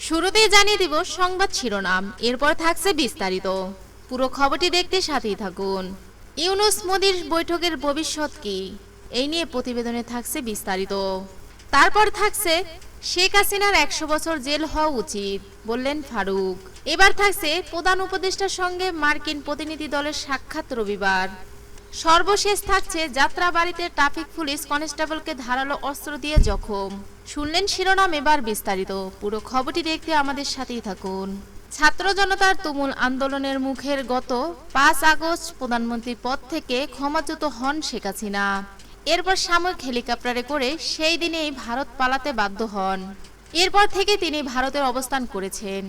শুরুতেই জানিয়ে দিব সংবাদ শিরোনাম, এরপর থাকছে বিস্তারিত। পুরো খবরটি দেখতে সাথেই থাকুন। ইউনূস মোদির বৈঠকের ভবিষ্যৎ কি, এই নিয়ে প্রতিবেদনে থাকছে বিস্তারিত। তারপর থাকছে শেখ হাসিনার 100 বছর জেল হওয়া উচিত বললেন ফারুক। এবার থাকছে প্রধান উপদেষ্টার সঙ্গে মার্কিন প্রতিনিধি দলের সাক্ষাৎ রবিবার। সর্বশেষ থাকছে যাত্রাবাড়িতে ট্রাফিক পুলিশ কনস্টেবলকে ধারালো অস্ত্র দিয়ে জখম। শুনলেন শিরোনাম, এবার বিস্তারিত। পুরো খবরটি দেখতে আমাদের সাথেই থাকুন। ছাত্র জনতার তুমুল আন্দোলনের মুখের গত 5 আগস্ট প্রধানমন্ত্রী পদ থেকে ক্ষমাচ্যুত হন শেখ হাসিনা। এরপর সাময়িক হেলিকপ্টারে করে সেই দিনেই ভারত পালাতে বাধ্য হন। এরপর থেকে তিনি ভারতের অবস্থান করেছেন।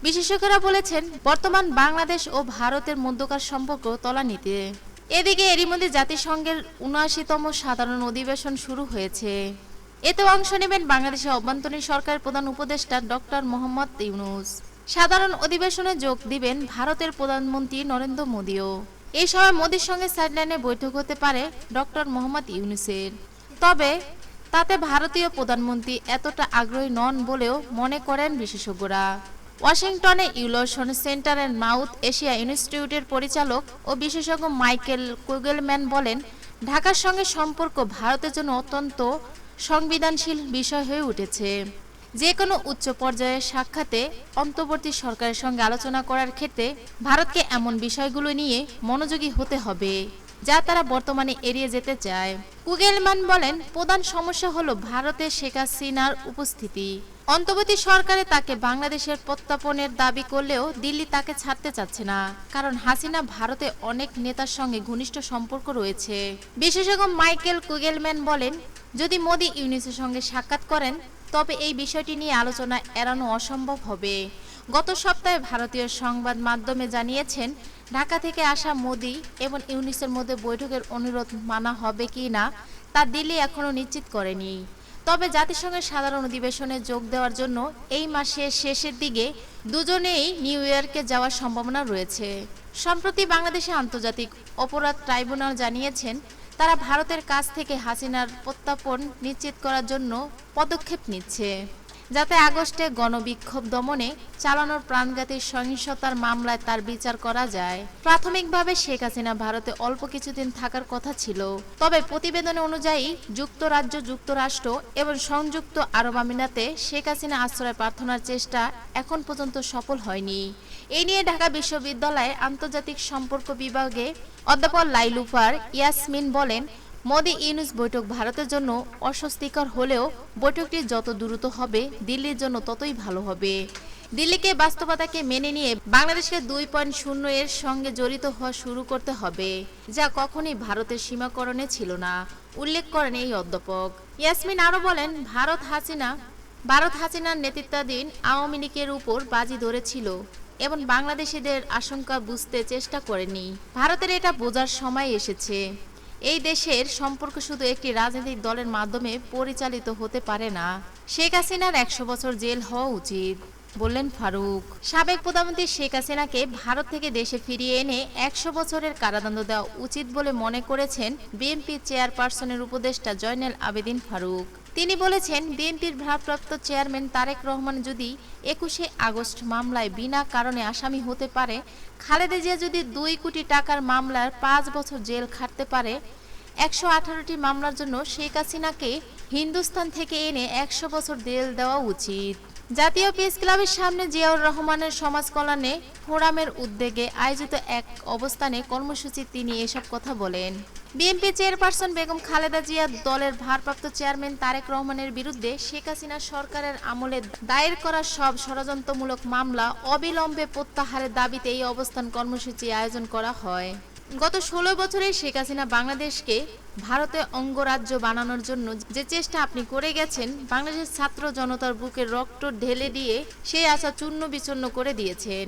বিশেষজ্ঞরা বলেছেন, বর্তমান বাংলাদেশ ও ভারতের মধ্যকার সম্পর্ক তলানিতে। এদিকে এরই মধ্যে জাতিসংঘের ৭৯তম সাধারণ অধিবেশন শুরু হয়েছে। এতে অংশ নেবেন বাংলাদেশের অভ্যন্তরীণ সরকারের প্রধান উপদেষ্টা ডক্টর মোহাম্মদ ইউনূস। সাধারণ অধিবেশনে যোগ দিবেন ভারতের প্রধানমন্ত্রী নরেন্দ্র মোদীও। এই সময় মোদীর সঙ্গে সাইডলাইনে বৈঠক হতে পারে ডক্টর মোহাম্মদ ইউনূসের। তবে তাতে ভারতীয় প্রধানমন্ত্রী এতটা আগ্রহী নন বলেও মনে করেন বিশেষজ্ঞরা। ওয়াশিংটনে ইউলোশন সেন্টার অ্যান্ড মাউথ এশিয়া ইনস্টিটিউটের পরিচালক ও বিশেষজ্ঞ মাইকেল কুগেলম্যান বলেন, ঢাকার সঙ্গে সম্পর্ক ভারতের জন্য অত্যন্ত সংবেদনশীল বিষয় হয়ে উঠেছে। যে কোনো উচ্চ পর্যায়ের সাক্ষাতে অন্তর্বর্তী সরকারের সঙ্গে আলোচনা করার ক্ষেত্রে ভারতকে এমন বিষয়গুলো নিয়ে মনোযোগী হতে হবে যা তারা বর্তমানে এড়িয়ে যেতে চায়। কুগেলম্যান বলেন, প্রধান সমস্যা হলো ভারতে শেখ হাসিনার উপস্থিতি। অন্তর্বর্তী সরকারে তাকে বাংলাদেশের প্রত্যাপনের দাবি করলেও দিল্লি তাকে ছাড়তে চাচ্ছে না, কারণ হাসিনা ভারতে অনেক নেতার সঙ্গে ঘনিষ্ঠ সম্পর্ক রয়েছে। বিশেষজ্ঞ মাইকেল কুগেলম্যান বলেন, যদি মোদি ইউনূসের সঙ্গে সাক্ষাৎ করেন তবে এই বিষয়টি নিয়ে আলোচনা এড়ানো অসম্ভব হবে। গত সপ্তাহে ভারতীয় সংবাদ মাধ্যমে জানিয়েছেন, ঢাকা থেকে আসা মোদি এবং ইউনূসের মধ্যে বৈঠকের অনুরোধ মানা হবে কি না তা দিল্লি এখনও নিশ্চিত করেনি। তবে জাতিসংঘের সাধারণ অধিবেশনে যোগ দেওয়ার জন্য এই মাসের শেষের দিকে দুজনেই নিউ ইয়র্কে যাওয়ার সম্ভাবনা রয়েছে। সম্প্রতি বাংলাদেশে আন্তর্জাতিক অপরাধ ট্রাইব্যুনাল জানিয়েছেন, তারা ভারতের কাছ থেকে হাসিনার প্রত্যাপন নিশ্চিত করার জন্য পদক্ষেপ নিচ্ছে, যাতে আগস্টে গণবিক্ষোভ দমনে চালানোর প্রাণঘাতী সহিংসতার মামলায় তার বিচার করা যায়। প্রাথমিকভাবে শেখ হাসিনা ভারতে অল্প কিছুদিন থাকার কথা ছিল, তবে প্রতিবেদন অনুযায়ী যুক্তরাজ্য, যুক্তরাষ্ট্র এবং সংযুক্ত আরব আমিরাতে শেখ হাসিনা আশ্রয় প্রার্থনার চেষ্টা এখন পর্যন্ত সফল হয়নি। এই নিয়ে ঢাকা বিশ্ববিদ্যালয়ের আন্তর্জাতিক সম্পর্ক বিভাগে অধ্যাপক লাইলুফার ইয়াসমিন বলেন, মোদি ইউনূস বৈঠক ভারতের জন্য অস্বস্তিকর হলেও বৈঠকটি যত দ্রুত হবে দিল্লির জন্য ততই ভালো হবে। দিল্লিকে বাস্তবতাকে মেনে নিয়ে বাংলাদেশকে 2.0 এর সঙ্গে জড়িত হওয়া শুরু করতে হবে, যা কখনোই ভারতের সীমাকরণে ছিল না, উল্লেখ করেন এই অধ্যাপক। ইয়াসমিন আরও বলেন, ভারত হাসিনার নেতৃত্বাধীন আওয়ামী লীগের উপর বাজি ধরেছিল এবং বাংলাদেশিদের আশঙ্কা বুঝতে চেষ্টা করেনি। ভারতের এটা বোঝার সময় এসেছে, এই দেশের সম্পর্ক শুধু একটি রাজনৈতিক দলের মাধ্যমে পরিচালিত হতে পারে না। শেখ হাসিনার 100 বছর জেল হওয়া উচিত বললেন ফারুক। সাবেক প্রধানমন্ত্রী শেখ হাসিনাকে ভারত থেকে দেশে ফিরিয়ে এনে 100 বছরের কারাদণ্ড দেওয়া উচিত বলে মনে করেছেন বিএনপি চেয়ারপারসনের উপদেষ্টা জয়নাল আবেদীন ফারুক। তিনি বলেছেন, বিএনপির ভারপ্রাপ্ত চেয়ারম্যান তারেক রহমান যদি 21শে আগস্ট মামলায় বিনা কারণে আসামি হতে পারে, খালেদা জিয়া যদি 2 কোটি টাকার মামলার 5 বছর জেল খাটতে পারে, 118টি মামলার জন্য শেখ হাসিনাকে হিন্দুস্তান থেকে এনে 100 বছর জেল দেওয়া উচিত। জাতীয় প্রেস ক্লাবের সামনে জিয়াউর রহমানের সমাজ কল্যাণে ফোরামের উদ্যোগে আয়োজিত এক অবস্থানে কর্মসূচি তিনি এসব কথা বলেন। বিএনপি চেয়ারপারসন বেগম খালেদা জিয়া দলের ভারপ্রাপ্ত চেয়ারম্যান তারেক রহমানের বিরুদ্ধে শেখ হাসিনা সরকারের আমলে দায়ের করা সব ষড়যন্ত্রমূলক মামলা অবিলম্বে প্রত্যাহারের দাবিতে এই অবস্থান কর্মসূচি আয়োজন করা হয়। গত 16 বছরে শেখ হাসিনা বাংলাদেশকে ভারতে অঙ্গরাজ্য বানানোর জন্য যে চেষ্টা আপনি করে গেছেন, বাংলাদেশের ছাত্র জনতার বুকে রক্ত ঢেলে দিয়ে সেই আশা চূর্ণ বিচূর্ণ করে দিয়েছেন।